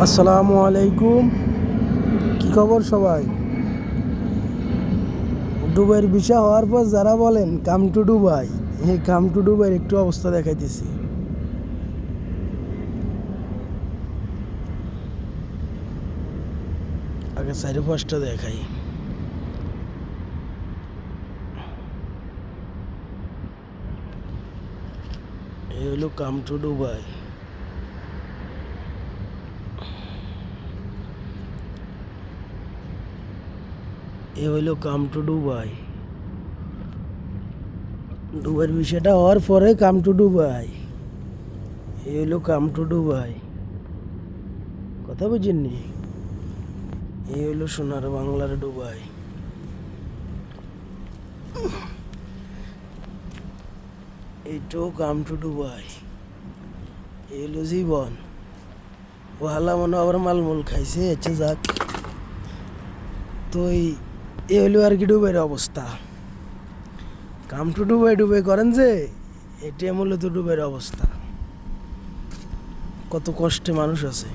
আসসালামু আলাইকুম। কি খবর সবাই? দুবাইয়ের ভিসা হওয়ার পর যারা বলেন কাম টু দুবাই, এই কাম টু দুবাইয়ের একটু অবস্থা দেখাইতেছি। আগে চারি পাঁচটা দেখাই। এই হলো কাম টু দুবাই। এই হইলো কাম টু দুবাই। দুবাইয়ের ভিসাটা হওয়ার পরে কাম টু দুবাই। এই হইলো কাম টু দুবাই। কথা বুঝেননি? এই হইলো সোনার বাংলার দুবাই। এইটাও কাম টু দুবাই। এই হলো জীবন। ও হালা মনে আবার মালমূল খাইছে, আচ্ছা যাক। তো এই হলো আর কি দুবাইয়ের অবস্থা। কাম টু দুবাই ডুবাই করেন যে, এটি মূলত দুবাইয়ের অবস্থা। কত কষ্টে মানুষ আছে।